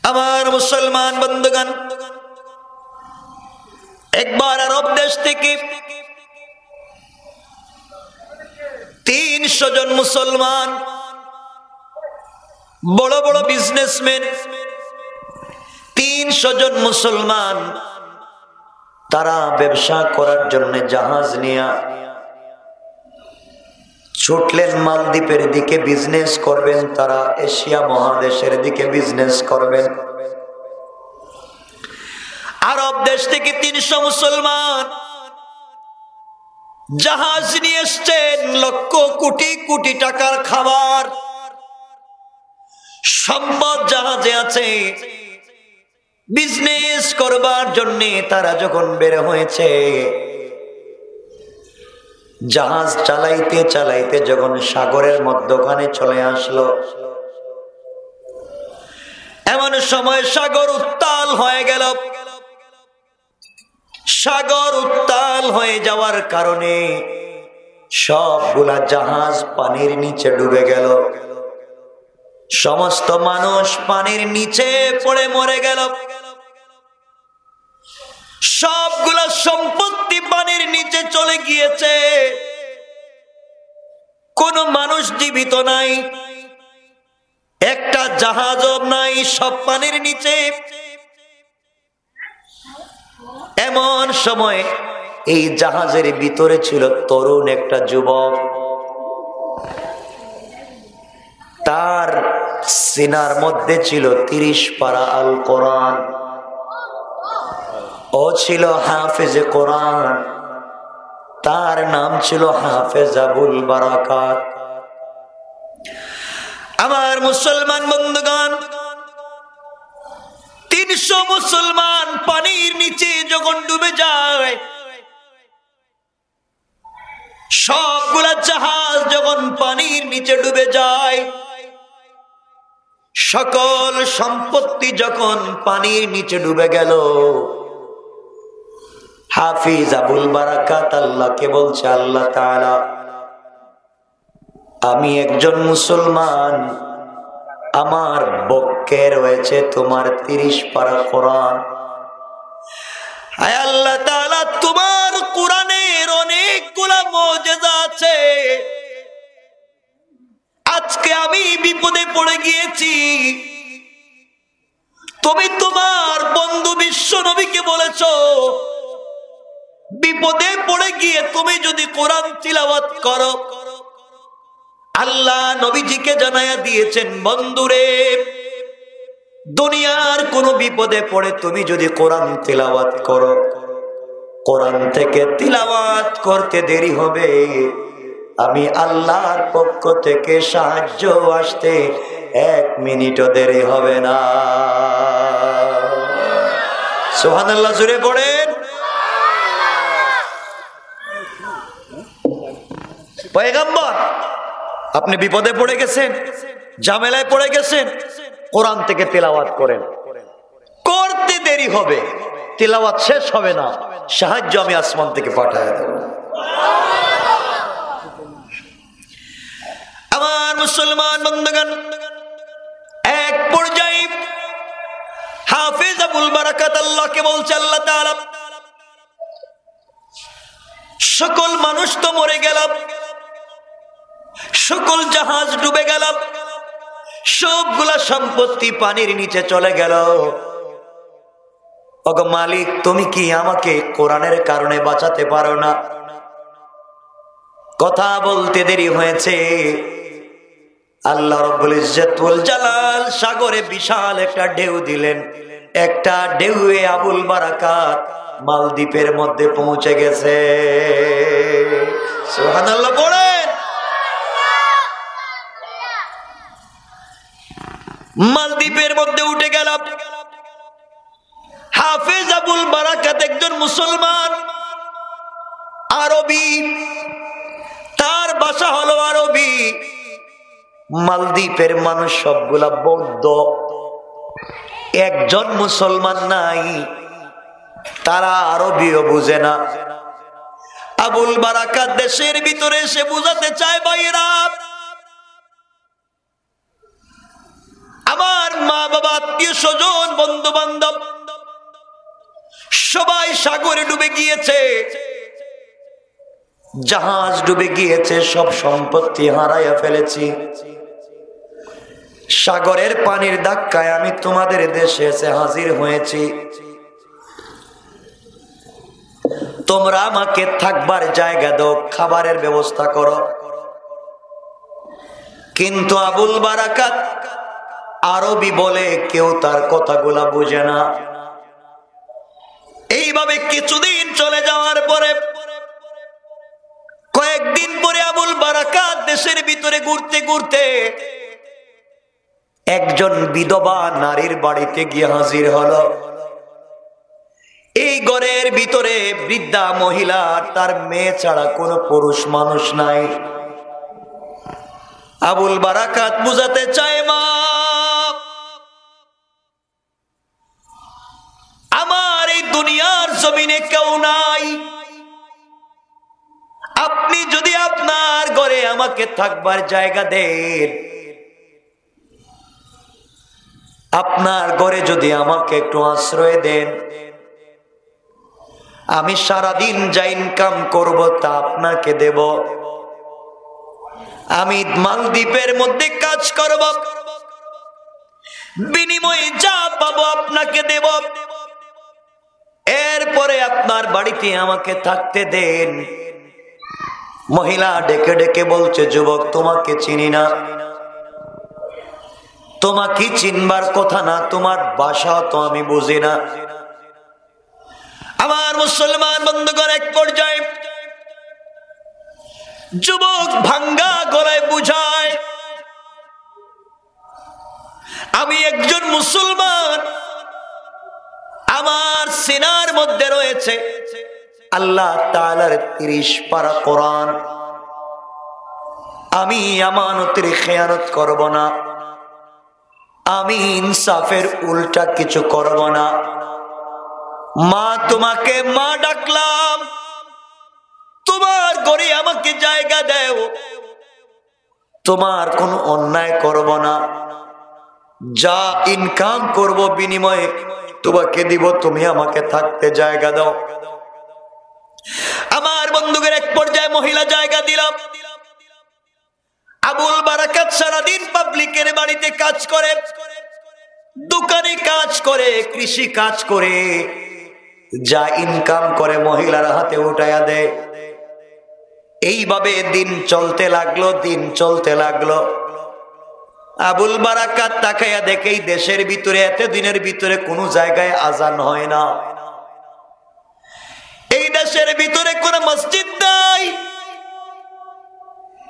আমার মুসলমান বন্ধুগণ, একবার আরব দেশ থেকে 300 জন মুসলমান, বড় বড় বিজনেসম্যান, 300 জন মুসলমান, তারা ব্যবসা করার জন্য জাহাজ নিয়ে ছুটলেন মালদ্বীপের দিকে। বিজনেস করবেন, তারা এশিয়া মহাদেশের দিকে বিজনেস করবেন। আরব দেশ থেকে 300 মুসলমান জাহাজ নিয়ে এসছেন, লক্ষ কোটি কোটি টাকার খাবার সম্পদ জাহাজে আছে। বিজনেস করবার জন্য তারা যখন বের হয়েছে, জাহাজ চালাইতে চালাইতে যখন সাগরের মধ্যখানে চলে আসলো, এমন সময় সাগর উত্তাল হয়ে গেল। সাগর উত্তাল হয়ে যাওয়ার কারণে সবগুলা জাহাজ পানির নিচে ডুবে গেল। সমস্ত মানুষ পানির নিচে পড়ে মরে গেল। সবগুলা সম্পত্তি পানির নিচে চলে গিয়েছে। কোন মানুষ জীবিত নাই, একটা জাহাজও নাই, সব পানির নিচে। এমন সময় এই জাহাজের ভিতরে ছিল তরুণ একটা যুবক। তার সিনার মধ্যে ছিল 30 পারা আল কোরআন। ও ছিল হাফেজে কোরআন। তার নাম ছিল হাফেজ আবুল বারাকাত। আমার মুসলমান বন্ধুগণ, 300 মুসলমান পানির নিচে যখন ডুবে যায়, সবগুলা জাহাজ যখন পানির নিচে ডুবে যায়, সকল সম্পত্তি যখন পানির নিচে ডুবে গেল, হাফিজ আবুল বারাকাত আল্লাহকে বলছে, আল্লাহ তাআলা, আমি একজন মুসলমান, আমার বক্ষে রয়েছে তোমার 30 পারা কোরআন। আয় আল্লাহ তাআলা, তোমার কোরআনের অনেকগুলা মুজিজা আছে। আজকে আমি বিপদে পড়ে গিয়েছি। তুমি তোমার বন্ধু বিশ্ব নবীকে বলেছো, বিপদে পড়ে গিয়ে তুমি যদি কোরআন তিলাওয়াত করো, আল্লাহ নবীজিকে জানায়া দিয়েছেন, বন্ধুরে, দুনিয়ার কোন বিপদে পড়ে তুমি যদি কোরআন তিলাওয়াত করো, কোরআন থেকে তিলাওয়াত করতে দেরি হবে, আমি আল্লাহর পক্ষ থেকে সাহায্য আসতে 1 মিনিটও দেরি হবে না। সুবহানাল্লাহ, জোরে পড়েন। পয়গম্বর, আপনি বিপদে পড়ে গেছেন, ঝামেলায় পড়ে গেছেন, কোরআন থেকে তেলাওয়াত করেন, করতে দেরি হবে, তেলাওয়াত শেষ হবে না, সাহায্য আমি আসমান থেকে পাঠায় দেব। আমার মুসলমান বন্ধুগণ, এক পর্যায়ে হাফেজ আবুল বারাকাত আল্লাহকে বলছে, আল্লাহ তাআলা, সকল মানুষ তো মরে গেল, সকল জাহাজ ডুবে গেল, সবগুলা সম্পত্তি পানির নিচে চলে গেল। ওগো মালিক, তুমি কি আমাকে কোরআনের কারণে বাঁচাতে পারো না? কথা বলতে দেরি হয়েছে। আল্লাহ রাব্বুল ইজ্জত ওয়াল জালাল সাগরে বিশাল একটা ঢেউ দিলেন। একটা ঢেউয়ে আবুল বারাকাত মালদ্বীপের মধ্যে পৌঁছে গেছে। সুবহানাল্লাহ পড়েন। মালদ্বীপের মধ্যে উঠে গেল। হাফেজ আবুল বারাকাত একজন মুসলমান, আরবি, তার ভাষা হলো আরবি। মালদ্বীপের মানুষ সবগুলা বৌদ্ধ, একজন মুসলমান নাই, তারা আরবিও বুঝে না। আবুল বারাকাত দেশের ভিতরে এসে বুঝাতে চায়, ভাইরা আমার আমার মা বাবা, আত্মীয় স্বজন, বন্ধু বান্ধব সবাই সাগরে ডুবে গিয়েছে, জাহাজ ডুবে গিয়েছে, সব সম্পত্তি হারাইয়া ফেলেছি। সাগরের পানির ধাক্কায় আমি তোমাদের দেশে এসে হাজির হয়েছি। তোমরা আমাকে থাকবার জায়গা দাও, খাবারের ব্যবস্থা করো। কিন্তু আবুল বারাকাত আরবি বলে, কেউ তার কথাগুলা বুঝে না। এইভাবে কিছুদিন চলে যাওয়ার পরে, কয়েকদিন পরে আবুল বারাকাত দেশের ভিতরে ঘুরতে ঘুরতে একজন বিধবা নারীর বাড়িতে গিয়ে হাজির হলো। এই ঘরের ভিতরে বৃদ্ধা মহিলা, তার মেয়ে ছাড়া কোনো পুরুষ মানুষ নাই। আবুল বারাকাত বুঝাতে চায়, মা, আমার এই দুনিয়ার জমিনে কেউ নাই, আপনি যদি আপনার ঘরে আমাকে থাকবার জায়গা দেন, আপনার ঘরে যদি আমাকে একটু আশ্রয় দেন, আমি সারাদিন যা ইনকাম করব তা আপনাকে দেব। আমি মালদ্বীপের মধ্যে কাজ করব, বিনিময়ে যা পাবো আপনাকে দেব। এরপরে আপনার বাড়িতে আমাকে থাকতে দেন। মহিলা ডেকে ডেকে বলছে, যুবক, তোমাকে চিনি না, তোমাকে চিনবার কথা না, তোমার ভাষা তো আমি বুঝি না। আমার মুসলমান বন্ধুগণ, এক পর্যায়ে যুবক ভাঙ্গা গলায় বুঝায়, আমি একজন মুসলমান, আমার সিনার মধ্যে রয়েছে আল্লাহ তাআলার 30 পারা কোরআন। আমি আমানতের খেয়ানত করব না, আমি ইনসাফের উল্টা কিছু করব না। মা, তোমাকে মা ডাকলাম, তোমার ঘরে আমাকে জায়গা দাও, তোমার কোনো অন্যায় করব না, যা ইনকাম করব বিনিময়ে তোমাকে দিব, তুমি আমাকে থাকতে জায়গা দাও। আমার বন্ধুদের এক পর্যায়ে মহিলা জায়গা দিলাম। আবুল বারাকাত সারাদিন পাবলিকের বাড়িতে কাজ করে, দোকানে কাজ করে, কৃষি কাজ করে, যা ইনকাম করে মহিলার হাতে উঠাইয়া দেয়। এইভাবে দিন চলতে লাগলো, দিন চলতে লাগলো। আবুল বারাকাত তাকাইয়া দেখে এই দেশের ভিতরে এত দিনের ভিতরে কোনো জায়গায় আজান হয় না, এই দেশের ভিতরে কোনো মসজিদ নাই,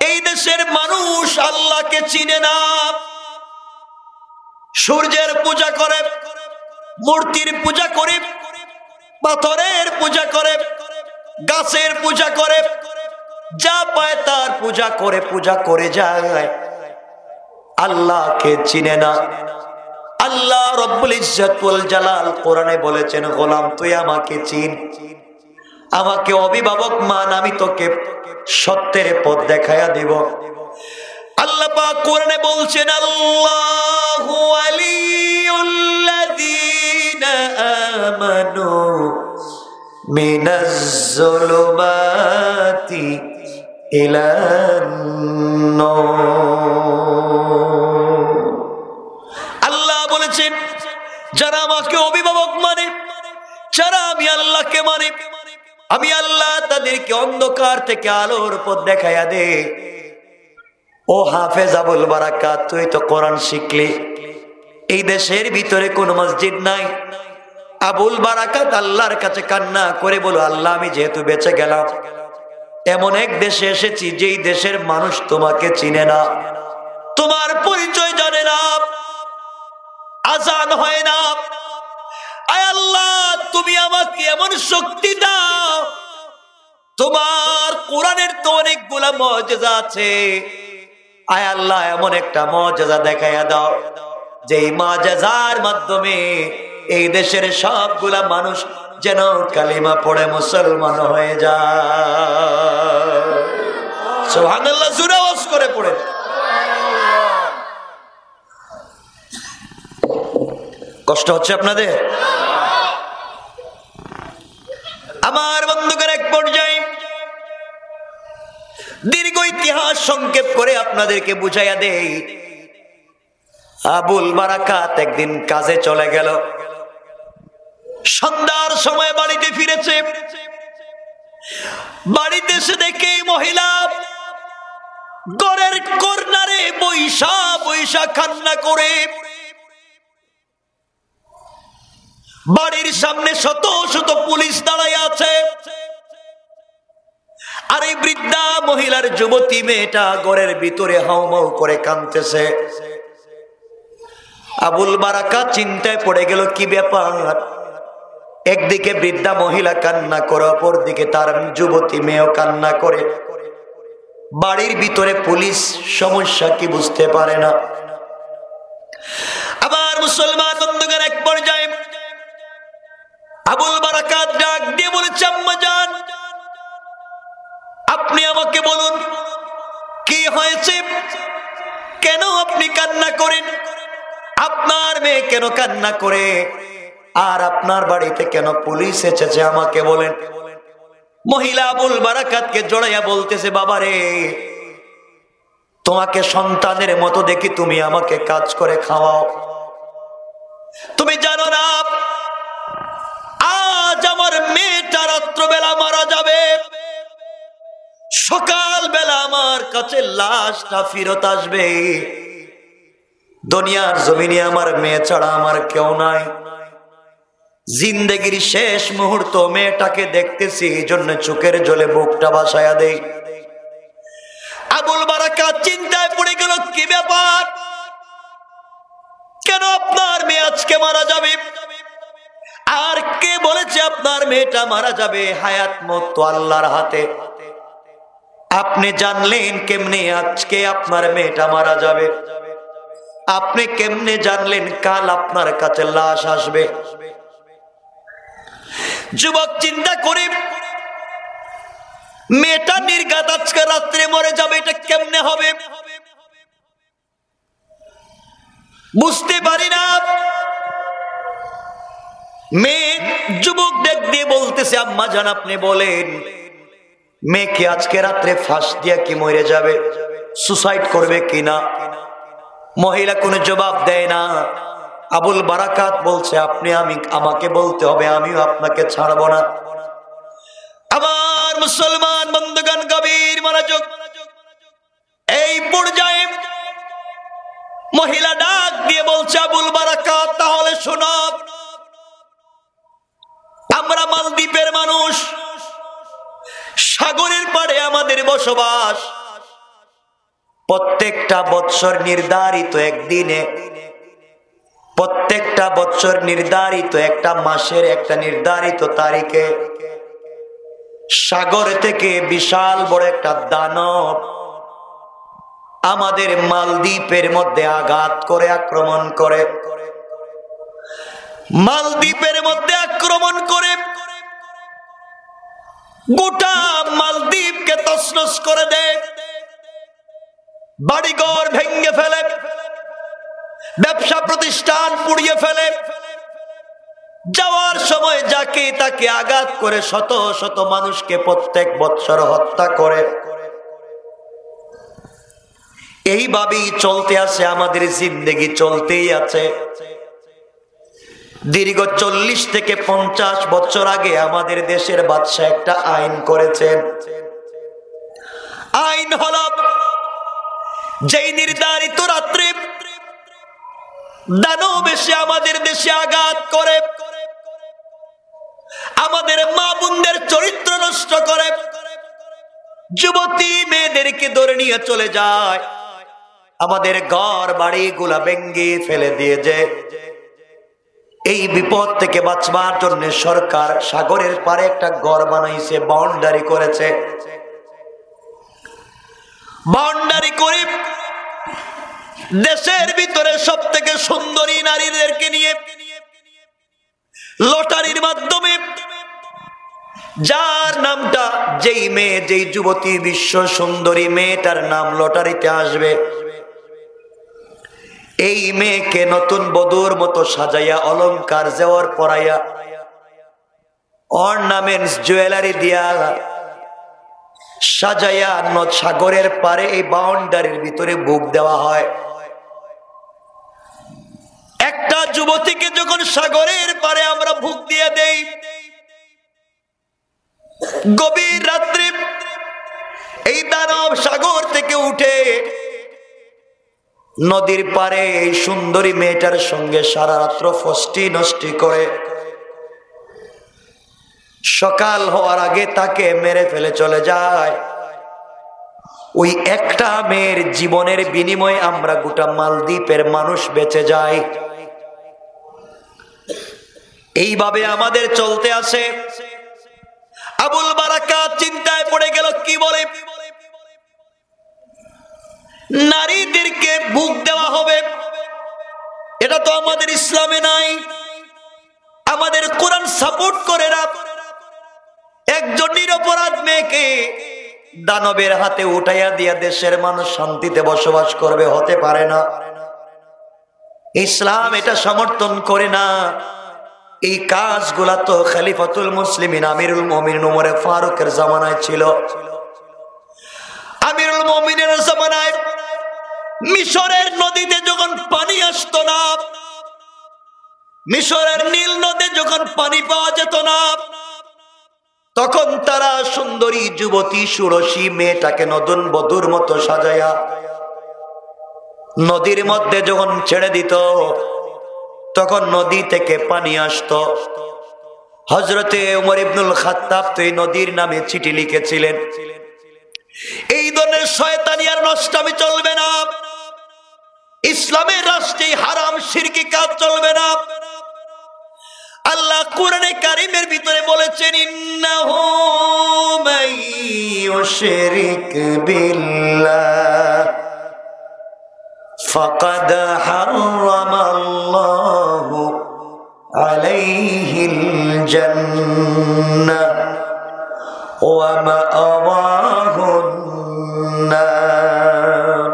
এই দেশের মানুষ আল্লাহকে চিনে না। সূর্যের পূজা করে, মূর্তির পূজা করে, পাথরের পূজা করে, গাছের পূজা করে, যা পায় তার পূজা করে, পূজা করে যায়, আল্লাহকে চিনে না। আল্লাহ রব্বুল ইজ্জত ওয়াল জালাল কোরআনে বলেছেন, গোলাম, তুই আমাকে চিন, আমাকে অভিভাবক মান, আমি তোকে সত্যের পথ দেখায়া দিব। আল্লাহ পাক কোরআনে বলছেন, আল্লাহু ওয়ালিউল্লাযীনা আমানু মিনাজ যুলুমাতি ইলান নূর। আল্লাহ বলেছেন, যারা আমাকে অভিভাবক মানে, যারা আমি আল্লাহকে মানে, আমি আল্লাহ তাদেরকে অন্ধকার থেকে আলোর পথ দেখাইয়া দে। ও হাফেজ আবুল বারাকাত, তুই তো কোরআন শিখলি, এই দেশের ভিতরে কোন মসজিদ নাই। আবুল বারাকাত আল্লাহর কাছে কান্না করে বলো, আল্লাহ, আমি যেহেতু বেঁচে গেলাম, এমন এক দেশে এসেছি যেই দেশের মানুষ তোমাকে চিনে না, তোমার পরিচয় জানে না, আজান হয় না। আয় আল্লাহ, তুমি আমাকে এমন শক্তি দাও, তোমার কোরআনের তো অনেকগুলা মুজিজা আছে, আয় আল্লাহ, এমন একটা মুজিজা দেখাইয়া দাও যেই মুজিজার মাধ্যমে এই দেশের সবগুলা মানুষ যেন কালিমা পড়ে মুসলমান হয়ে যায়। সুবহানাল্লাহ, জোরে আওয়াজ করে পড়ে। কষ্ট হচ্ছে আপনাদের? আমার বন্ধুগণ, এক পর্যায়ে দীর্ঘ ইতিহাস সংক্ষেপ করে আপনাদেরকে বুঝাইয়া দেই। আবুল বারাকাত একদিন কাজে চলে গেল, সন্ধ্যার সময় বাড়িতে ফিরেছে। বাড়িতে এসে দেখে মহিলা ঘরের কর্নারে বৈশা বৈশা কান্না করে। বাড়ির সামনে শত শত পুলিশ দাঁড়ায় আছে, আর এই বৃদ্ধা মহিলার যুবতী মেয়েটা ঘরের ভিতরে হাউমাউ করে কাঁদতেছে। আবুল বারাকাত চিন্তায় পড়ে গেল, কি ব্যাপার? একদিকে বৃদ্ধা মহিলা কান্না করে, অপরদিকে তার যুবতী মেয়েও কান্না করে। বাড়ির ভিতরে পুলিশ, সমস্যা কি বুঝতে পারে না। আবার মুসলমান বন্ধুগণ, এক পর্যায়ে আবুল বারাকাত ডাক দিয়ে বলেছে, আম্মা জান, আপনি আমাকে বলুন কি হয়েছে, কেন আপনি কান্না করেন? আপনার মেয়ে কেন কান্না করে? আর আপনার বাড়িতে কেন পুলিশ এসেছে, আমাকে বলেন। মহিলা আবুল বারাকাতকে জড়াইয়া বলতেছে, বাবা রে, তোমাকে সন্তানের মতো দেখি, তুমি আমাকে কাজ করে খাওয়াও। তুমি জানো না আজ আমার মেয়েটা রাত্রবেলা মারা যাবে, সকাল বেলা আমার কাছে লাশটা ফেরত আসবে। দুনিয়ার জমিনে আমার মেয়ে ছাড়া আমার কেউ নাই। জিন্দেগির শেষ মুহূর্ত মেয়েটাকে দেখতেছি, এই জন্য চোখের জলে বুকটা ভাসায়া দেই। আবুল বারাকাত চিন্তায় পড়ে গেল, কি ব্যাপার, কেন আপনার মেয়ে আজকে মারা যাবে? আর কে বলেছে আপনার মেয়েটা মারা যাবে? হায়াত মত তো আল্লাহর হাতে। আপনি জানলেন কেমনে আজকে আপনার মেয়েটা মারা যাবে? আপনি কেমনে জানলেন কাল আপনার কাছে লাশ আসবে? যুবক চিন্তা করে, মেয়েটা নির্ঘাত আজকে রাত্রে মরে যাবে, এটা কেমনে হবে? বুঝতে পারি না। মেয়ে যুবক ডাক দিয়ে বলতেছে, আম্মা জান, আপনি বলেন মেয়ে কি আজকে রাত্রে ফাঁস দিয়া কি মরে যাবে, সুসাইড করবে কিনা? মহিলা কোনো জবাব দেয় না। আবুল বারাকাত বলছে, আপনি আমাকে বলতে হবে, আমিও আপনাকে ছাড়বো না। আমার মুসলমান বন্ধুগণ, গভীর মনোযোগ। এই পর্যায়ে মহিলা ডাক দিয়ে বলছে, আবুল বারাকাত, তাহলে শোনো, আমরা মালদ্বীপের মানুষ, সাগরের পাড়ে আমাদের বসবাস। প্রত্যেকটা বৎসর নির্ধারিত একদিনে, প্রত্যেকটা বছর নির্ধারিত একটা মাসের একটা নির্ধারিত তারিখে সাগর থেকে বিশাল বড় একটা দানব আমাদের মালদ্বীপের মধ্যে আঘাত করে, আক্রমণ করে। মালদ্বীপের মধ্যে আক্রমণ করে গোটা মালদ্বীপকে তছনছ করে দেয়, বাড়িঘর ভেঙে ফেলে, ব্যবসা প্রতিষ্ঠান পুড়িয়ে ফেলে। যাওয়ার সময় যাকে তাকে আঘাত করে শত শত মানুষকে প্রত্যেক বৎসর হত্যা করে। এইভাবেই চলতে আছে, আমাদের জিন্দেগি চলতেই আছে। দীর্ঘ 40 থেকে 50 বছর আগে আমাদের দেশের বাদশা একটা আইন করেছেন। আইন হল, যেই নির্ধারিত রাত্রে দানব এসে আমাদের দেশে আঘাত করে, আমাদের মা বোনদের চরিত্র নষ্ট করে, যুবতী মেয়েদেরকে ধরে নিয়ে চলে যায়, আমাদের ঘর বাড়ি গুলা ভেঙে ফেলে দিয়ে যায়। এই বিপদ থেকে বাঁচবার জন্য সরকার সাগরের পারে একটা ঘর বানাইছে, বাউন্ডারি করেছে। বাউন্ডারি করে দেশের ভিতরে সব থেকে সুন্দরী নারীদেরকে নিয়ে লটারির মাধ্যমে যার নামটা, যেই মেয়ে, যেই যুবতী বিশ্ব সুন্দরী মেয়েটার নাম লটারিতে আসবে, এই মেয়েকে নতুন বধূর মতো সাজাইয়া অলংকার জেওয়ার পরাইয়া অর্নামেন্টস জুয়েলারি দিয়া সাজাইয়া নদ সাগরের পারে এই বাউন্ডারির ভিতরে বুক দেওয়া হয়। একটা যুবতীকে যখন সাগরের পারে আমরা বুক দিয়ে দেই, গভীর রাত্রে এই দানব সাগর থেকে উঠে নদীর পারে এই সুন্দরী মেয়েটার সঙ্গে সারা রাত্র ফষ্টি নষ্টি করে সকাল হওয়ার আগে তাকে মেরে ফেলে চলে যায়। ওই একটা মেয়ের জীবনের বিনিময়ে আমরা গোটা মালদ্বীপের মানুষ বেঁচে যাই। এইভাবে আমাদের চলতে আসে। আবুল বারাকাত চিন্তায় পড়ে গেল, কি বলে নারীদেরকে বুক দেওয়া হবে, এটা তো আমাদের ইসলামে নাই, আমাদের কোরআন সাপোর্ট করে না। একজন নিরপরাধ মেয়েকে দানবের হাতে উঠাইয়া দিয়া দেশের মানুষ শান্তিতে বসবাস করবে, হতে পারে না। ইসলাম এটা সমর্থন করে না। এই কাজগুলা তো খলিফাতুল মুসলিমিন আমিরুল মুমিনিন ওমর ফারুকের জামানায় ছিল। আমিরুল মুমিনের জামানায় মিশরের নদীতে যখন পানি আসতো না, মিশরের নীল নদে যখন পানি পাওয়া যেত না, তখন তারা সুন্দরী যুবতী সুরসী মেয়েটাকে নতুন বধূর মতো সাজায়া নদীর মধ্যে যখন ছেড়ে দিত, তখন নদী থেকে পানি আসতো। হযরতে ওমর ইবনুল খাত্তাব তো এই নদীর নামে চিঠি লিখেছিলেন, এই ধরনের শয়তানি আর নষ্টামি চলবে না, ইসলামের রাষ্ট্রে হারাম শিরকি কাজ চলবে না। আল্লাহ কোরআনে কারীমের ভিতরে বলেছেন, ইন্নাহু মাইয়ুশরিক বিল্লাহ ফাকাদ হারামাল্লাহু আলাইহিল জান্নাহ ওয়া মাআওয়াহুন নার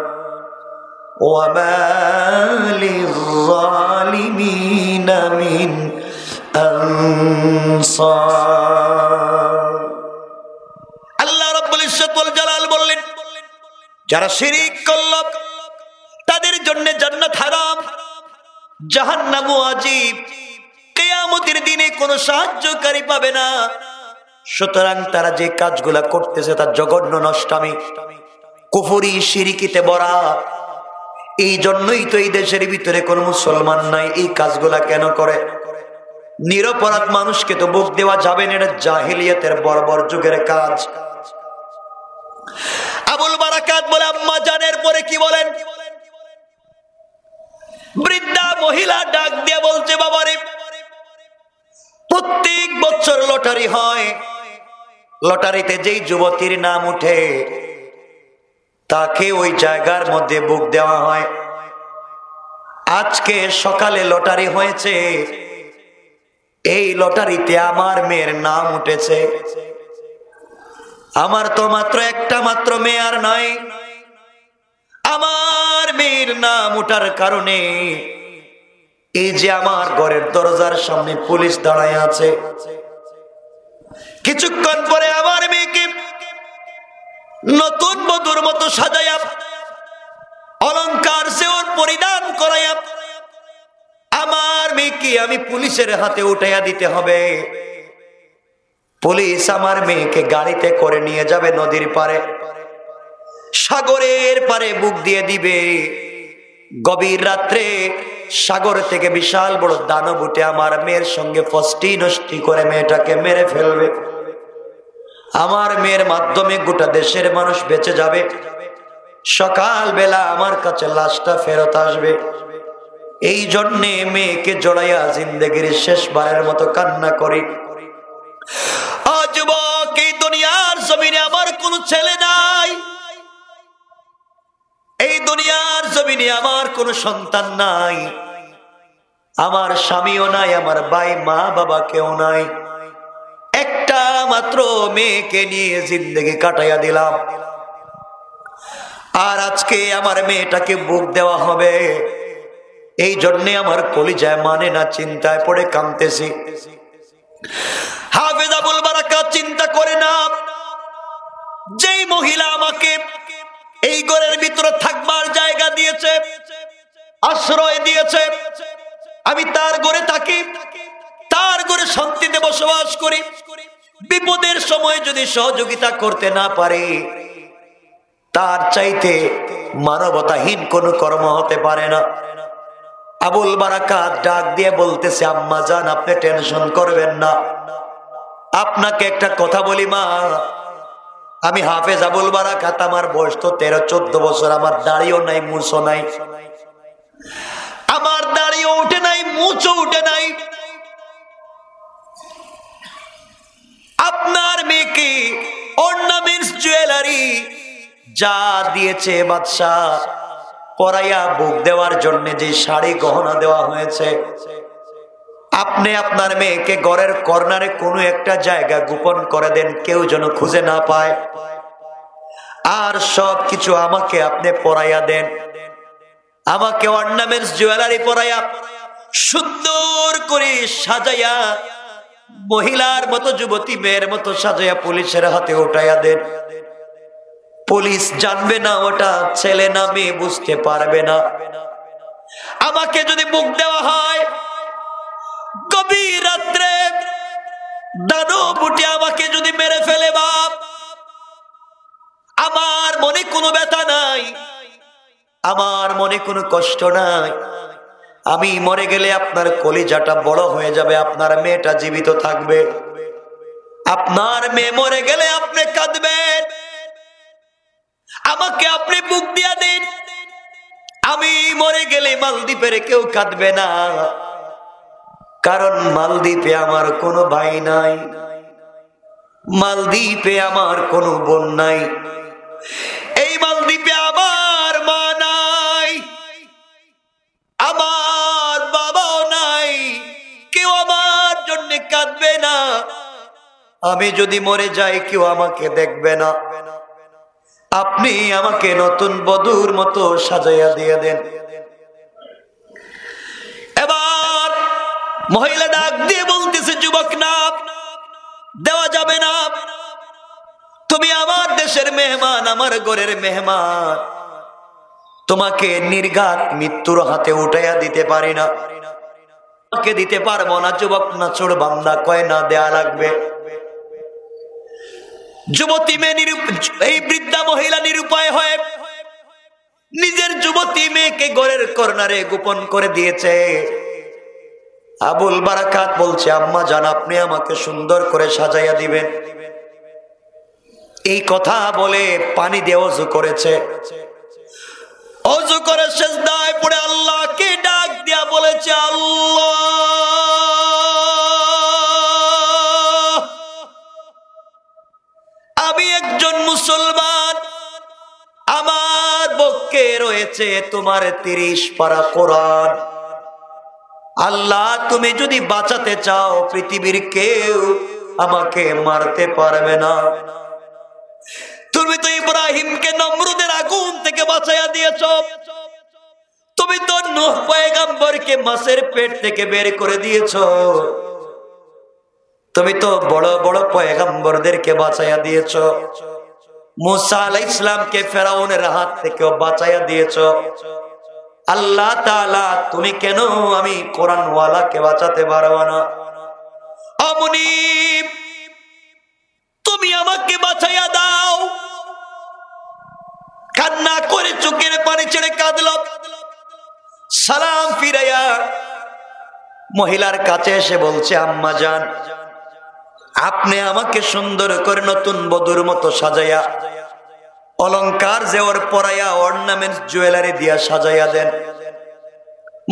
ওয়া মা লিয-যালিমিনা মিন আনসার। আল্লাহ রাব্বুল ইজ্জত ওয়াল জালাল বললেন, যারা শিরক করল তাদের জন্য জান্নাত হারাম, জাহান্নাম ওয়াজিব, কিয়ামতের দিনে কোনো সাহায্যকারী পাবে না। সুতরাং তারা যে কাজগুলা করতেছে তা জঘন্য নষ্টামি, কুফরি শিরকিতে ভরা। এই জন্যই তো এই দেশের ভিতরে কোন মুসলমান নাই এই কাজগুলা কেন করে। নিরপরাধ মানুষকে তো বুক দেওয়া যাবে না, এটা জাহিলিয়াতের বর্বর যুগের কাজ। আবুল বারাকাত বলে, আম্মা জানের পরে কি বলেন? বৃদ্ধা মহিলা ডাক দিয়ে বলছে, বাবারে প্রত্যেক বছর লটারি হয়, লটারিতে যেই যুবতীর নাম উঠে তাকে ওই জায়গার মধ্যে বুক দেওয়া হয়। আজকে সকালে লটারি হয়েছে, এই লটারিতে আমার মেয়ের নাম উঠেছে। আমার তো মাত্র একটা মাত্র মেয়ে আর নাই, আমার মেয়ের নাম উঠার কারণে এই যে আমার ঘরের দরজার সামনে পুলিশ দাঁড়ায় আছে, কিছুক্ষণ পরে আমার মেয়েকে নতুন বধূর মতো সাজাইয়া অলংকার জেওর পরিধান করাইয়া আমার মেয়েকে আমি পুলিশের হাতে উঠাইয়া দিতে হবে। পুলিশ আমার মেয়েকে গাড়িতে করে নিয়ে যাবে নদীর পারে, সাগরের পারে বুক দিয়ে দিবে। গভীর রাত্রে সাগর থেকে বিশাল বড় দানব উঠে আমার মেয়ের সঙ্গে ফষ্টি নষ্টি করে মেয়েটাকে মেরে ফেলবে। আমার মেয়ের মাধ্যমে গোটা দেশের মানুষ বেঁচে যাবে। সকাল বেলা আমার কাছে লাশটা ফেরত আসবে। এই জন্যে মেয়েকে জড়াইয়া জিন্দেগির শেষবারের মতো কান্না করি। যুবক, এই দুনিয়ার জমিনে আমার কোনো ছেলে নাই, এই দুনিয়ার জমিনে আমার কোনো সন্তান নাই, আমার স্বামীও নাই, আমার ভাই মা বাবা কেউ নাই। একটা মাত্র মেয়েকে নিয়ে জিন্দেগি কাটাইয়া দিলাম, আর আজকে আমার মেয়েটাকে বুক দেওয়া হবে। এই জন্যে আমার কলিজায় মানে না, চিন্তায় পড়ে কাঁদতেছি। হাফেজ আবুল বারাকাত চিন্তা করে না, যেই মহিলা আমাকে এই ঘরের ভিতরে থাকবার জায়গা দিয়েছে, আশ্রয় দিয়েছে, আমি তার ঘরে থাকি, তার ঘরে শান্তিতে বসবাস করি, বিপদের সময় যদি সহযোগিতা করতে না পারি, তার চাইতে মানবতাহীন কোন কর্ম হতে পারে না। আবুল বারাকাত ডাক দিয়ে বলতেছে, আম্মা জান আপনি টেনশন করবেন না, আপনাকে একটা কথা বলি মা, আমি হাফেজ আবুল বারাকাত, আমার বয়স তো 13-14 বছর, আমার দাড়িও নাই, মুছও নাই, আমার দাড়িও উঠে নাই, মুছও উঠে নাই। আপনার মেয়েকে অর্নামেন্টস জুয়েলারি যা দিয়েছে বাদশাহ, পরাইয়া বুক দেওয়ার জন্য যে শাড়ি গহনা দেওয়া হয়েছে, আপনি আপনার মেয়েকে ঘরের কর্নারে কোনো একটা জায়গা গোপন করে দেন, কেউ যেন খুঁজে না পায়, আর সব কিছু আমাকে আপনি পরাইয়া দেন। আমাকে অর্নামেন্টস জুয়েলারি পরাইয়া সুন্দর করে সাজাইয়া, মহিলার মতো, যুবতী মেয়ের মতো সাজাইয়া পুলিশের হাতে উঠাইয়া দেন। পুলিশ জানবে না ওটা ছেলে না মেয়ে, বুঝতে পারবে না। আমাকে যদি মুখ দেওয়া হয়, গভীর রাত্রে দানব উঠে আমাকে যদি মেরে ফেলে, বাপ আমার মনে কোনো ব্যথা নাই, আমার মনে কোনো কষ্ট নাই, আমি মরে গেলে আপনার কলিজাটা বড় হয়ে যাবে, আপনার মেয়েটা জীবিত থাকবে। আপনার মেয়ে মরে গেলে আপনি কাঁদবেন, আমাকে আপনি বুক দিয়া দিন, আমি মরে গেলে মালদ্বীপের কেউ কাঁদবে না, কারণ মালদ্বীপে আমার কোনো ভাই নাই, মালদ্বীপে আমার কোনো বোন নাই, এই মালদ্বীপে আমার মা নাই, আমার বাবাও নাই, কেউ আমার জন্য কাঁদবে না, আমি যদি মরে যাই কেউ আমাকে দেখবে না, আপনি আমাকে নতুন বধূর মতো সাজাইয়া দিয়ে দেন। এবার মহিলা ডাক দিয়ে বলতেছে, যুবক না, দেওয়া যাবে না, তুমি আমার দেশের মেহমান, আমার ঘরের মেহমান, তোমাকে নির্ঘাত মৃত্যুর হাতে উঠাইয়া দিতে পারি না, তোমাকে দিতে পারবো না। যুবক না ছোড় বান্দা কয় না, দেয়া লাগবে। যুবতী মেয়ে এই বৃদ্ধা মহিলা নিরুপায় হয়ে নিজের যুবতী মেয়েকে ঘরের কর্নারে গোপন করে দিয়েছে। আবুল বারাকাত বলছে, আম্মা জান আপনি আমাকে সুন্দর করে সাজাইয়া দিবেন। এই কথা বলে পানি দিয়ে ওযু করেছে, ওযু করে সিজদায় পড়ে আল্লাহকে ডাক দিয়া বলেছে, আল্লাহ আমি একজন মুসলমান, আমার পক্ষে রয়েছে তোমার 30 পারা কোরআন, আল্লাহ তুমি যদি বাঁচাতে চাও পৃথিবীর কেউ আমাকে মারতে পারবে না। তুমি তো ইব্রাহিমকে নমরুদের আগুন থেকে বাঁচাইয়া দিয়েছ, তুমি তো নূহ পয়গম্বরকে মাছের পেট থেকে বের করে দিয়েছ, তুমি তো বড় বড় পয়গম্বরদেরকে বাঁচাইয়া দিয়েছ, মুসা আলাইহিস সালামকে ফেরাউনের হাত থেকে বাঁচাইয়া দিয়েছ, আল্লাহ তাআলা তুমি কেন আমি কোরআনওয়ালাকে বাঁচাতে পারবো না? মুনীব তুমি আমাকে বাঁচাইয়া দাও। কান্না করে চোখের পানি ছেড়ে কাঁদল। সালাম ফিরাইয়া মহিলার কাছে এসে বলছে, আম্মা জান আপনি আমাকে সুন্দর করে নতুন বধূর মতো সাজাইয়া, অলংকার জেওর পরাইয়া, অর্নামেন্টস জুয়েলারি দিয়া সাজাইয়া দেন।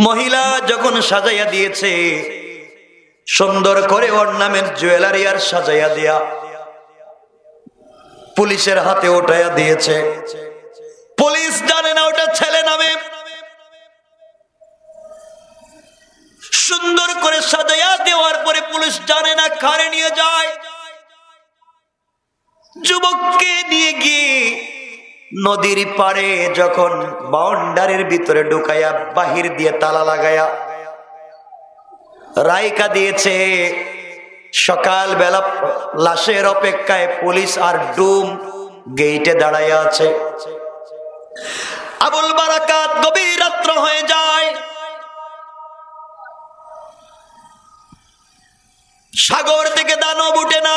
মহিলা যখন সাজাইয়া দিয়েছে, সুন্দর করে অর্নামেন্টস জুয়েলারি আর সাজাইয়া দিয়া পুলিশের হাতে উঠাইয়া দিয়েছে। পুলিশ জানে না ওটা ছেলে নামে। সুন্দর করে সাজাইয়া দেওয়ার পরে পুলিশ জানে না কারে নিয়ে যায়। যুবককে নিয়ে গিয়ে নদীর পাড়ে যখন বাউন্ডারির ভিতরে ঢুকাইয়া বাহির দিয়ে তালা লাগাইয়া রাইকা দিয়েছে, সকাল বেলা লাশের অপেক্ষায় পুলিশ আর ডুম গেইটে দাঁড়াইয়া আছে। আবুল বারাকাত গভীর রাত্র হয়ে যায়, সাগর থেকে দানব উঠে না।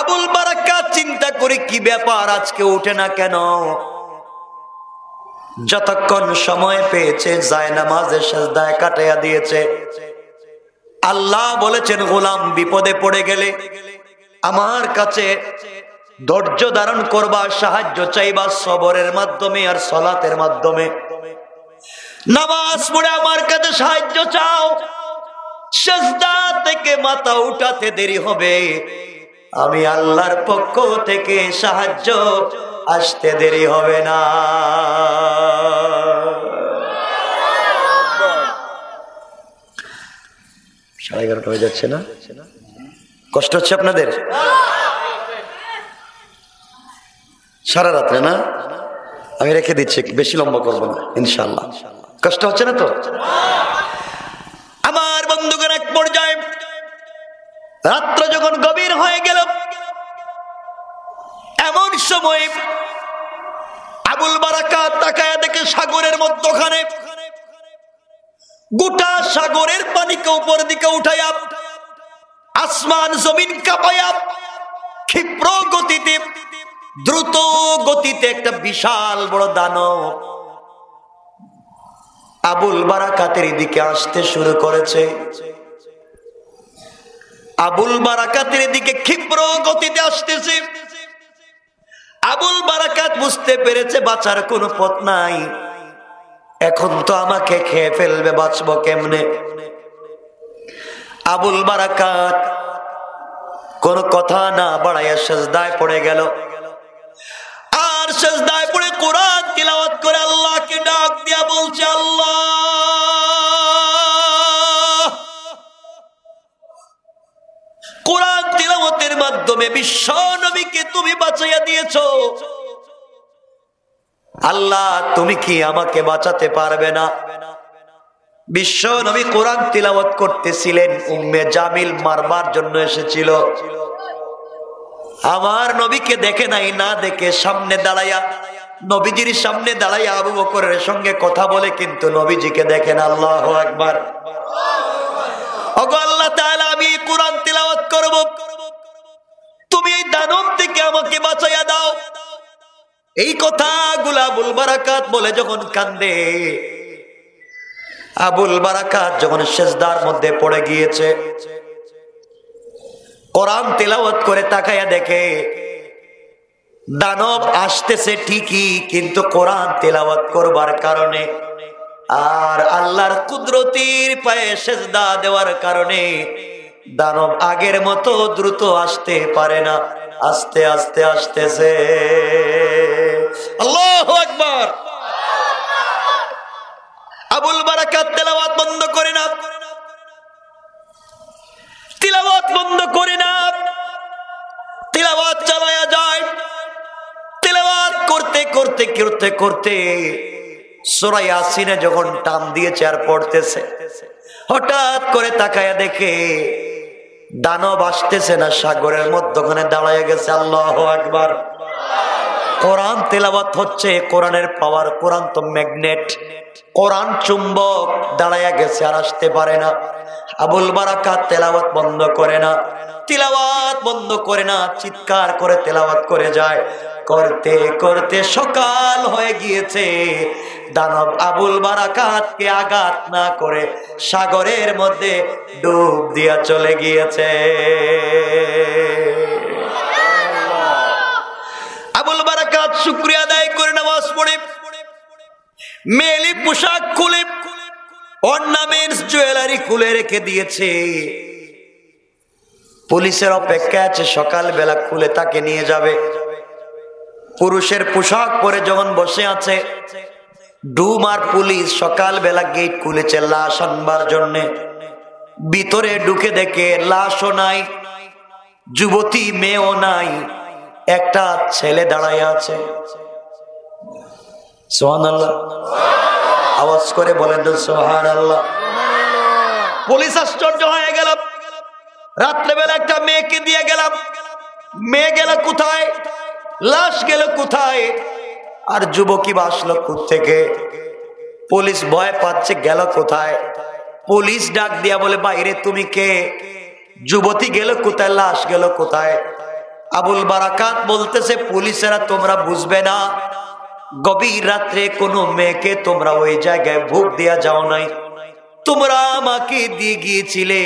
আবুল বারাকাত চিন্তা করে কি ব্যাপার, আজকে উঠে না কেন? যতক্ষণ সময় পেয়েছে জায়নামাজে সিজদায় কাটাইয়া দিয়েছে। আল্লাহ বলেছেন, গোলাম বিপদে পড়ে গেলে আমার কাছে ধৈর্য ধারণ করবা, সাহায্য চাইবা সবরের মাধ্যমে আর সালাতের মাধ্যমে। নামাজ পড়ে আমার কাছে সাহায্য চাও, সিজদা থেকে মাথা উঠাতে দেরি হবে, আমি আল্লাহর পক্ষ থেকে সাহায্য আসতে দেরি হবে না। 11:30 হয়ে যাচ্ছে না? কষ্ট হচ্ছে আপনাদের? সারা রাত্রে না? আমি রেখে দিচ্ছি, বেশি লম্বা করবো না ইনশাআল্লাহ। কষ্ট হচ্ছে না তো? আমার বন্ধুগণ, এক পর্যায়ে রাত্র যখন গভীর হয়ে গেল, এমন সময় আবুল বারাকাত তাকায়া দেখে সাগরের মধ্যখানে গোটা সাগরের পানিকে উপর দিকে উঠাইয়া আসমান জমিন কাঁপাইয়া ক্ষিপ্র গতিতে দ্রুত গতিতে একটা বিশাল বড় দানব আবুল বারাকাতের দিকে আসতে শুরু করেছে। আবুল বারাকাতের দিকে ক্ষিপ্র গতিতে আসতেছে। আবুল বারাকাত বুঝতে পেরেছে বাঁচার কোনো পথ নাই, এখন তো আমাকে খেয়ে ফেলবে, বাঁচবো কেমনে? আবুল বারাকাত কোন কথা না বাড়াইয়া সিজদায় পড়ে গেল, আর সিজদায় পড়ে কোরআন তিলাওয়াত করে আল্লাহকে ডাক দিয়া বলছে, আল্লাহ কোরআন তিলাওয়াতের মাধ্যমে বিশ্ব নবীকে তুমি বাঁচাইয়া দিয়েছো, আল্লাহ তুমি কি আমাকে বাঁচাতে পারবে না? বিশ্ব নবী কোরআন তিলাওয়াত করতেছিলেন, উম্মে জামিল মারবার জন্য এসেছিল। আমার নবীকে দেখে নাই, না দেখে সামনে দাঁড়াইয়া, নবীজির সামনে দাঁড়াইয়া আবু বকরের সঙ্গে কথা বলে, কিন্তু নবীজিকে দেখেন। আল্লাহু আকবার। ওগো আল্লাহ তাআলা, আমি কোরআন তিলাওয়াত করব, তুমি এই দানব থেকে আমাকে বাঁচাইয়া দাও। এই কথাগুলো আবুল বারাকাত বলে যখন কান্দে, আবুল বারাকাত যখন সিজদার মধ্যে পড়ে গিয়েছে, কোরআন তিলাওয়াত করে তাকায়া দেখে দানব আসতেছে ঠিকই, কিন্তু কোরআন তিলাওয়াত করবার কারণে আর আল্লাহর কুদরতির পায়ে সিজদা দেওয়ার কারণে দানব আগের মতো দ্রুত আসতে পারে না, আস্তে আস্তে আসতেছে। আল্লাহু আকবার। আবুল বারাকাত তিলাওয়াত বন্ধ করে না, তিলাওয়াত বন্ধ করে না, তিলাওয়াত চালায়া যায়। তিলাওয়াত করতে করতে করতে করতে সূরা ইয়াসিনে যখন টান দিয়েছে আর পড়তেছে, হঠাৎ করে তাকায়া দেখে দানব আসতেছে না, সাগরের মধ্যখানে দাঁড়ায় গেছে। আল্লাহু আকবার। কোরআন তেলাওয়াত হচ্ছে, কোরআনের পাওয়ার, কোরআন তো ম্যাগনেট, কোরআন চুম্বক, দাঁড়ায়া গেছে আর আসতে পারে না। আবুল বারাকাত তেলাওয়াত বন্ধ করে না, তিলাওয়াত বন্ধ করে না, চিৎকার করে তেলাওয়াত করে যায়। করতে করতে সকাল হয়ে গিয়েছে, দানব আবুল বারাকাতকে আঘাত না করে সাগরের মধ্যে ডুব দিয়া চলে গিয়েছে। আবুল বারাকাত শুকরিয়া আদায় করে নামাজ পড়ে মেলি পোশাক খুলে, অর্নামেন্টস জুয়েলারি খুলে রেখে দিয়েছে। পুলিশের অপেক্ষা আছে, সকাল বেলা খুলে তাকে নিয়ে যাবে। পুরুষের পোশাক পরে যখন বসে আছে, ডুম আর পুলিশ সকাল বেলা গেট খুলেছে লাশ আনবার জন্য। ভিতরে ঢুকে দেখে লাশও নাই, যুবতী মেয়েও নাই, একটা ছেলে দাঁড়ায় আছে। সুবহানাল্লাহ, আওয়াজ করে বলেন তো সুবহানাল্লাহ। পুলিশ আশ্চর্য হয়ে গেল। রাত্রেবেলা একটা মেয়েকে দিয়ে গেলাম, মেয়ে গেল কোথায়, লাশ গেল কোথায়, আর যুবকী বাসলো কোত্থেকে? পুলিশ ভয় পাচ্ছে, গেল কোথায়? পুলিশ ডাক দিয়া বলে, বাইরে তুমি কে? যুবতী গেল কোথায়, লাশ গেল কোথায়? আবুল বারাকাত বলতেছে, পুলিশেরা তোমরা বুঝবে না, গভীর রাত্রে কোনো মেয়েকে তোমরা ওই জায়গায় ভোগ দিয়া যাও নাই, তোমরা আমাকে দিয়ে গিয়েছিলে।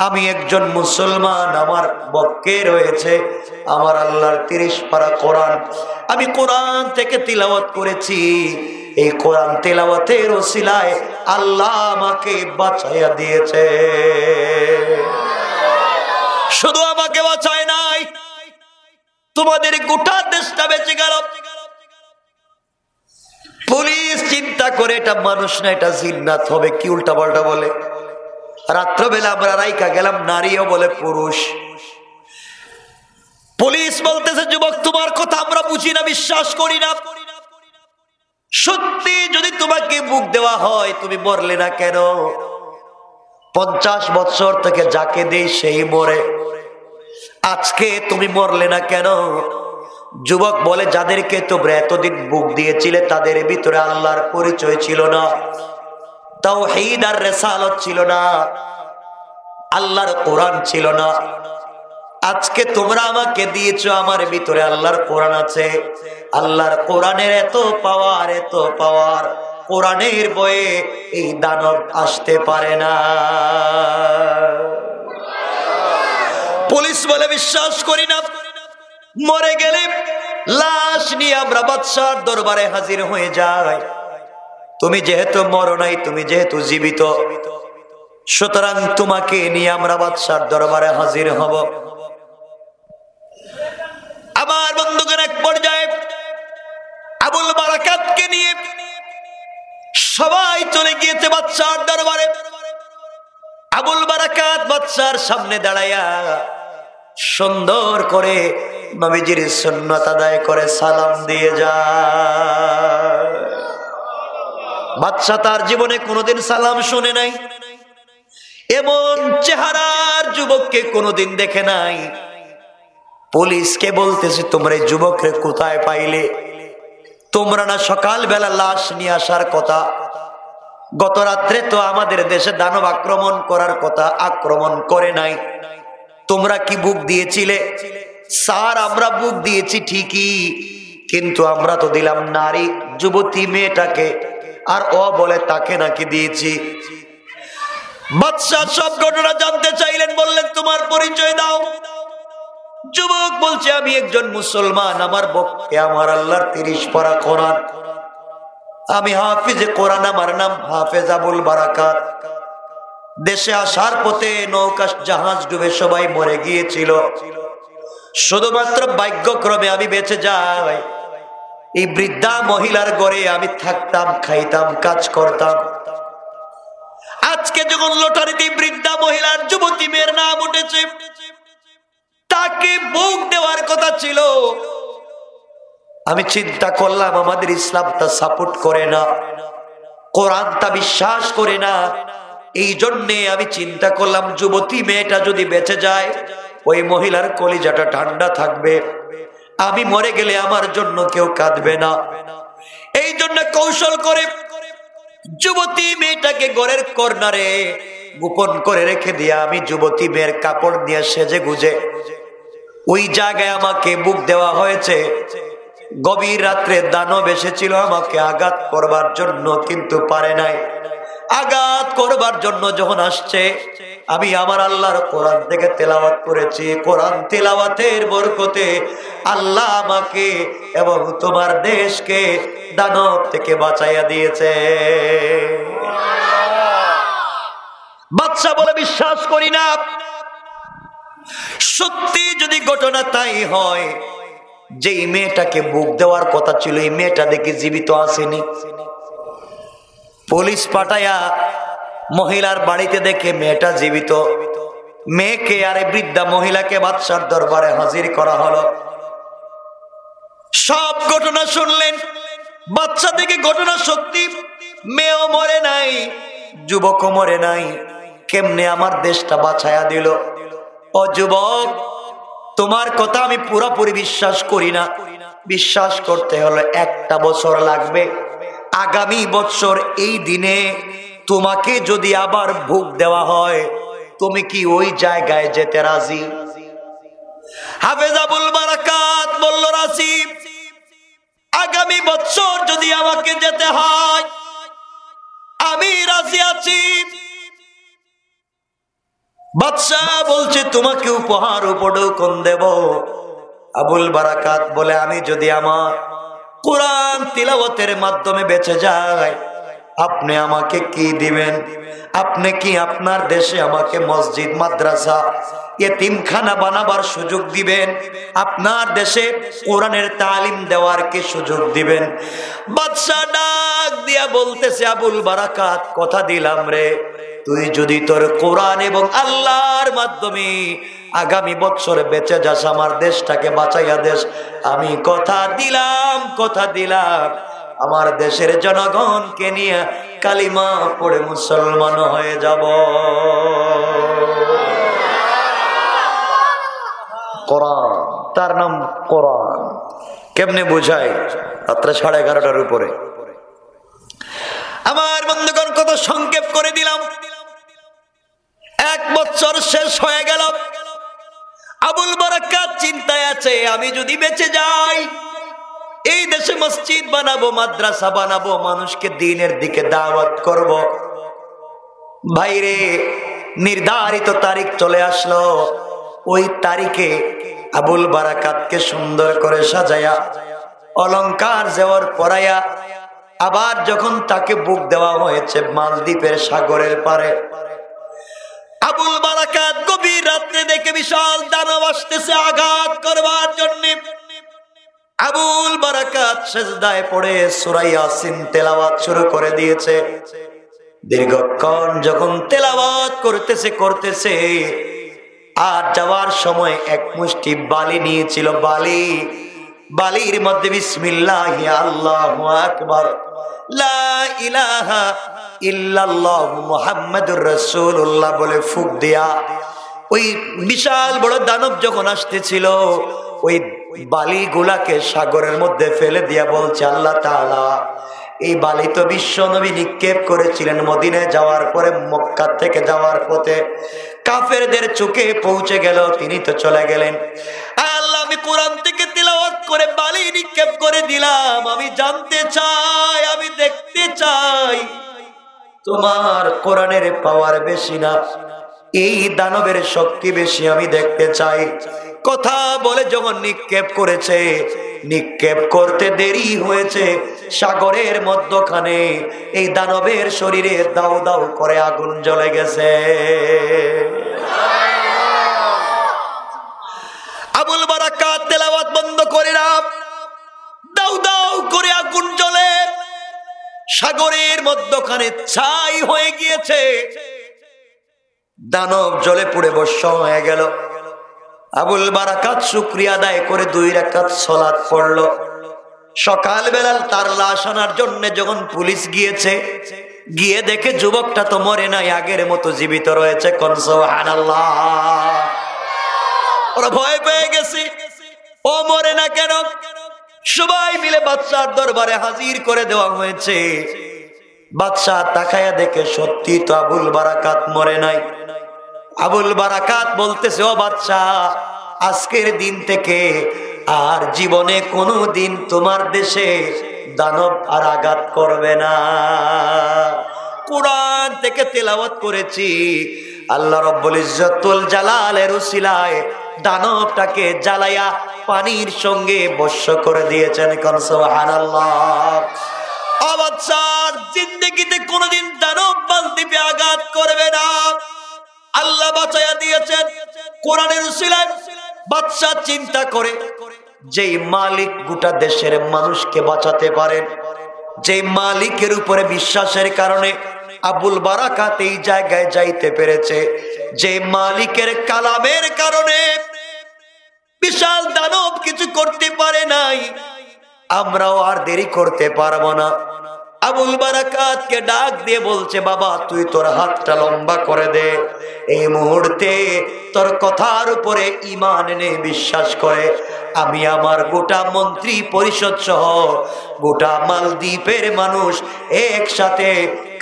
আমি একজন মুসলমান, আমার বক্ষে রয়েছে আমার আল্লাহর 30 পারা কোরআন, আমি কোরআন থেকে তিলাওয়াত করেছি। এই কোরআন তিলাওয়াতের ওসিলায় আল্লাহ আমাকে বাঁচাইয়া দিয়েছে। শুধু আমাকে বাঁচায় নাই, তোমাদের গোটা দেশটা বেঁচে গেল। পুলিশ চিন্তা করে, এটা মানুষ না, এটা জিন্নাত হবে। কি উল্টা পাল্টা বলে। রাত্রবেলা আমরা রাইকা গেলাম, নারীও বলে পুরুষ। পুলিশ বলতেছে, যুবক তোমার কথা আমরা বুঝি না, বিশ্বাস করি না। সত্যি যদি তোমাকে বুক দেওয়া হয়, তুমি মরলে না কেন? 50 বছর থেকে যাকে দেই সেই মরে, আজকে তুমি মরলে না কেন? যুবক বলে, যাদেরকে তোমরা এতদিন বুক দিয়েছিলে তাদের ভিতরে আল্লাহর পরিচয় ছিল না, তাওহীদ আর রিসালাত ছিল না, আল্লাহর কোরআন ছিল না। আজকে তোমরা আমাকে দিয়েছো, আমার ভিতরে আল্লাহর কোরআন আছে। আল্লাহর কোরআনের এত পাওয়ার, এত পাওয়ার, কোরআনের বয়ে এই দানব আসতে পারে না। পুলিশ বলে, বিশ্বাস করি না। মরে গেলে লাশ নিয়ে আমরা বাদশার দরবারে হাজির হয়ে যাই। তুমি যেহেতু মরো নাই, তুমি যেহেতু জীবিত, সুতরাং তোমাকে নিয়ে আমরা বাদশার দরবারে হাজির হব। আমার বন্ধুগণ, এক পর্যায়ে আবুল বারাকাতকে নিয়ে সবাই চলে গিয়েছে বাদশার দরবারে। আবুল বারাকাত বাদশার সামনে দাঁড়াইয়া সুন্দর করে নবীজির সুন্নাত আদায় করে সালাম দিয়ে যায়। বাদশা তার জীবনে কোনোদিন সালাম শুনে নাই, এমন চেহারার যুবককে কোনোদিন দেখে নাই। পুলিশকে বলতেছে, তোমরা এই যুবককে কোথায় পাইলে? তোমরা না সকাল বেলা লাশ নিয়ে আসার কথা? গত রাত্রে তো আমাদের দেশে দানব আক্রমণ করার কথা, আক্রমণ করে নাই, তোমরা কি বুক দিয়েছিলে? স্যার, আমরা বুক দিয়েছি ঠিকই, কিন্তু আমরা তো দিলাম নারী যুবতী মেয়েটাকে, আর ও বলে তাকে নাকি দিয়েছি। বাদশা সব ঘটনা জানতে চাইলেন, বললেন তোমার পরিচয় দাও। যুবক বলছে, আমি একজন মুসলমান, আমার বক্ষে আমার আল্লাহর 30 পারা কোরআন, আমি হাফিজে কোরআন, আমার নাম হাফেজ আবুল বারাকাত। দেশে আসার পথে নৌকা জাহাজ ডুবে সবাই মরে গিয়েছিল, শুধুমাত্র ভাগ্যক্রমে আমি বেঁচে যাই। এই বৃদ্ধা মহিলার ঘরে আমি থাকতাম, খাইতাম, কাজ করতাম। আজকে যখন লটারিতে বৃদ্ধা মহিলার যুবতী মেয়ের নাম উঠেছে, তাকে বুক দেওয়ার কথা ছিল। আমি চিন্তা করলাম, আমাদের ইসলাম তা সাপোর্ট করে না, কোরআন তা বিশ্বাস করে না। এই জন্যে আমি চিন্তা করলাম, যুবতী মেয়েটা যদি বেঁচে যায়, ওই মহিলার কলিজাটা ঠান্ডা থাকবে, আমি মরে গেলে আমার জন্য কেউ কাঁদবে না। এই জন্য কৌশল করে যুবতী মেয়েটাকে ঘরের কর্নারে গোপন করে রেখে দিয়ে আমি যুবতী মেয়ের কাপড় দিয়ে সেজে গুজে ওই জায়গায় আমাকে বুক দেওয়া হয়েছে। গভীর রাত্রে দানব এসেছিল আমাকে আঘাত করবার জন্য, কিন্তু পারে নাই। আঘাত করবার জন্য যখন আসছে, আমি আমার আল্লাহর কোরআন থেকে তেলাওয়াত করেছি। কোরআন তেলাওয়াতের বরকতে আল্লাহ আমাকে এবং তোমার দেশকে দানব থেকে বাঁচাইয়া দিয়েছে। বাদশা বলে, বিশ্বাস করি না। সত্যি যদি ঘটনা তাই হয়, যে মেয়েটাকে বুক দেওয়ার কথা ছিল, এই মেয়েটা দেখি জীবিত আসেনি। পুলিশ পাঠায়া মহিলার বাড়িতে দেখে মেয়েটা জীবিত। মেয়েকে আর বৃদ্ধা মহিলাকে বাদশার দরবারে হাজির করা হলো। সব ঘটনা শুনলেন। বাচ্চা থেকে ঘটনা সত্যি, মেয়েও মরে নাই, যুবকও মরে নাই, কেমনে আমার দেশটা বাঁচায়া দিল? ও যুবক, তোমার কথা আমি পুরোপুরি বিশ্বাস করি না। বিশ্বাস করতে হলে 1টা বছর লাগবে। আগামী বছর এই দিনে তোমাকে যদি আবার ভোগ দেওয়া হয়, তুমি কি ওই জায়গায় যেতে রাজি? হাফেজ আবুল বারাকাত বলল, রাজি। আগামী বছর যদি আমাকে যেতে হয়, আমি রাজি আছি। বাদশাহ বলছে, তোমাকে উপহার উপঢৌকন দেব। আবুল বারাকাত বলে, আমি যদি আমার কোরআন তিলাওয়াতের মাধ্যমে বেঁচে যাই, আপনি আমাকে কি দিবেন? আপনি কি আপনার দেশে আমাকে মসজিদ, মাদ্রাসা, ইতিমখানা বানাবার সুযোগ দিবেন? আপনার দেশে কোরআনের তালিম দেওয়ার কি সুযোগ দিবেন? বাদশাহ ডাক দিয়া বলতেছে, আবুল বারাকাত, কথা দিলাম রে, তুই যদি তোর কোরআন এবং আল্লাহর মাধ্যমে আগামী বছর বেঁচে যাস, আমার দেশটাকে বাঁচাইয়া দেশ, আমি কথা দিলাম, কথা দিলাম, আমার দেশের জনগণকে নিয়ে কালিমা পড়ে মুসলমান হয়ে যাব। কোরআন, তার নাম কোরআন। কেমনে বুঝায়? রাত্রে 11:30টার উপরে। আমার বন্ধুগণ, কত সংক্ষেপ করে দিলাম। 1 বছর শেষ হয়ে গেল। আবুল বারাকাত চিন্তায় আছে, আমি যদি বেঁচে যাই, এই দেশে মসজিদ বানাবো, মাদ্রাসা বানাবো, মানুষকে দ্বীনের দিকে দাওয়াত করব। ভাইরে, নির্ধারিত তারিখ চলে আসলো। ওই তারিখে আবুল বারাকাতকে সুন্দর করে সাজায়া, অলংকার জেওয়ার পরাইয়া, আবার যখন তাকে বুক দেওয়া হয়েছে মালদ্বীপের সাগরের পারে, আবুল বারাকাত গভীর রাত্রে দেখে বিশাল দানব আসতেছে আঘাত করবার জন্য। আবুল বারাকাত সিজদায় পড়ে সূরা ইয়াসিন তেলাওয়াত শুরু করে দিয়েছে। দীর্ঘক্ষণ যখন তেলাওয়াত করতেছে, আর যাওয়ার সময় এক মুষ্টি বালি নিয়েছিল। বালির মধ্যে বিসমিল্লাহি আল্লাহু আকবার, লা ইলাহা ইল্লাল্লাহ মুহাম্মাদুর রাসূলুল্লাহ বলে ফুঁক দিয়া, ওই বিশাল বড় দানব যখন আসতেছিল, ওই বালিগুলাকে সাগরের মধ্যে ফেলে দিয়া বলছে, আল্লাহ তাআলা, এই বালি তো বিশ্ব নবী নিক্ষেপ করেছিলেন মদিনায় যাওয়ার পরে, মক্কা থেকে যাওয়ার পথে কাফেরদের চোখে পৌঁছে গেল, তিনি তো চলে গেলেন। আল্লাহ, আমি কোরআন থেকে তিলাওয়াত করে বালি নিক্ষেপ করে দিলাম, আমি জানতে চাই, আমি দেখতে চাই, তোমার কোরআনের পাওয়ার বেশি না এই দানবের শক্তি বেশি, আমি দেখতে চাই। কথা বলে যখন নিক্ষেপ করেছে, নিক্ষেপ করতে দেরি হয়েছে, সাগরের মধ্যখানে এই দানবের শরীরে দাউ দাউ করে আগুন জ্বলে গেছে। আবুল বারাকাত তেলাওয়াত বন্ধ করে না, দাউ দাউ করে আগুন জ্বলে সাগরের মধ্যখানে ছাই হয়ে গিয়েছে। দানব জলে পুড়ে ভস্ম হয়ে গেল। আবুল বারাকাত শুকরিয়া আদায় করে 2 রাকাত সালাত পড়ল। সকালবেলা তার লাশ আনার জন্য যখন পুলিশ গিয়েছে, গিয়ে দেখে যুবকটা তো মরে নাই, আগের মতো জীবিত রয়েছে। কোন সুবহানাল্লাহ। ওরা ভয় পেয়ে গেছে, ও মরে না কেন? সবাই মিলে বাদশার দরবারে হাজির করে দেওয়া হয়েছে। বাদশাহ তাকায়া দেখে সত্যি তো আবুল বারাকাত মরে নাই। আবুল বারাকাত বলতেছে, ও বাদশাহ, আজকের দিন থেকে আর জীবনে কোনো দিন তোমার দেশে দানব আর আঘাত করবে না। কোরআন থেকে তেলাওয়াত করেছি, আল্লাহ রাব্বুল ইজ্জতুল জালালের উসিলায় দানবটাকে জ্বালায়া পানির সঙ্গে ভস্ম করে দিয়েছেন। কোন সুবহানাল্লাহ। বাদশার জিন্দেগিতে কোনোদিন দানব মালদ্বীপে আঘাত করবে না, আল্লাহ বাঁচাইয়া দিয়েছেন কোরআনের উসিলায়। বাদশা চিন্তা করে, যেই মালিক গোটা দেশের মানুষকে বাঁচাতে পারেন, যে মালিকের উপরে বিশ্বাসের কারণে আবুল বারাকাত এই জায়গায় যাইতে পেরেছে, যে মালিকের কালামের কারণে বিশাল দানব কিছু করতে পারে নাই, আমরাও আর দেরি করতে পারবো না। আবুল বারাকাতকে ডাক দিয়ে বলছে, বাবা তুই তোর হাতটা লম্বা করে দে, এই মুহূর্তে তোর কথার উপরে ঈমান এনে বিশ্বাস করে আমি আমার গোটা মন্ত্রী পরিষদ সহ গোটা মালদ্বীপের মানুষ একসাথে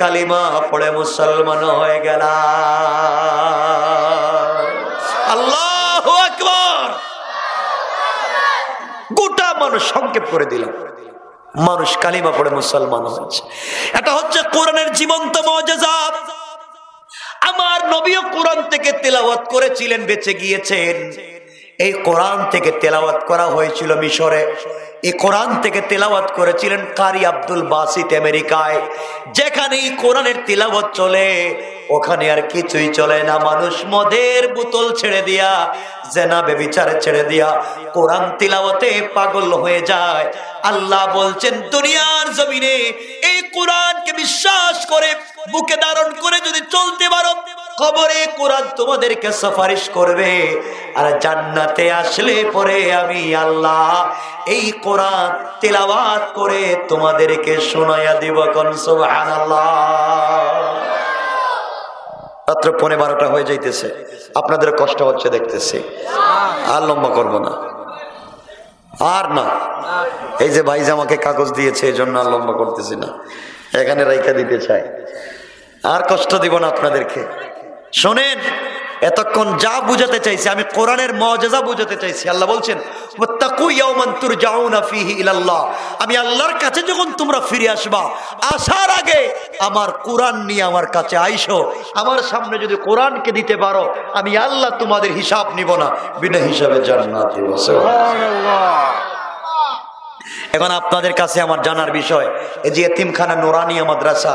কালিমা পড়ে মুসলমান হয়ে গেলাম। আল্লাহু আকবার। গোটা মানুষ সংক্ষেপ করে দিলাম, মানুষ কালিমা পড়ে মুসলমান হয়েছে। এটা হচ্ছে কোরআনের জীবন্ত মুজিজা। আমার নবীও কোরআন থেকে তেলাওয়াত করেছিলেন, বেঁচে গিয়েছেন। এই কোরআন থেকে তেলাওয়াত করা হয়েছিল মিশরে, এই কোরআন থেকে তেলাওয়াত করেছিলেন কারি আব্দুল বাসিত আমেরিকায়। যেখানে এই কোরআনের তেলাওয়াত চলে ওখানে আর কিছুই চলে না। মানুষ মদের বোতল ছেড়ে দিয়া, জেনা বেবিচারে ছেড়ে দিয়া কোরআন তিলাওয়াতে পাগল হয়ে যায়। আল্লাহ বলছেন দুনিয়ার জমিনে এই কোরআনকে বিশ্বাস করে বুকে ধারণ করে যদি চলতে পারো, কবরে কোরআন তোমাদেরকে সুপারিশ করবে, আর জান্নাতে আসলে পরে আমি আল্লাহ এই কোরআন তিলাওয়াত করে তোমাদেরকে শোনায়া দিব। কোন সুবহানাল্লাহ। রাত্র 12:15 হয়ে যাইতেছে, আপনাদের কষ্ট হচ্ছে দেখতেছি, আর লম্বা করবো না, আর না। এই যে ভাই যে আমাকে কাগজ দিয়েছে এই জন্য আর লম্বা করতেছি না, এখানে রাইখা দিতে চাই, আর কষ্ট দিব না আপনাদেরকে। শোনেন, এতক্ষণ যা বুঝাতে চাইছি আমি কোরআনের মুজিজা বুঝাতে চাইছি। আল্লাহ বলছেন ওয়াত্তাকু ইয়াওমান তুরজাউনা ফীহি ইলাল্লাহ, আমি আল্লাহর কাছে যখন তোমরা ফিরে আসবা, আসার আগে আমার কোরআন নিয়ে আমার কাছে আইসো। আমার সামনে যদি কোরআনকে দিতে পারো আমি আল্লাহ তোমাদের হিসাব নিব না, বিনা হিসাবে জান্নাত দিব। সুবহানাল্লাহ। এখন আপনাদের কাছে আমার জানার বিষয়, এই যে এতিমখানা নুরানিয়া মাদ্রাসা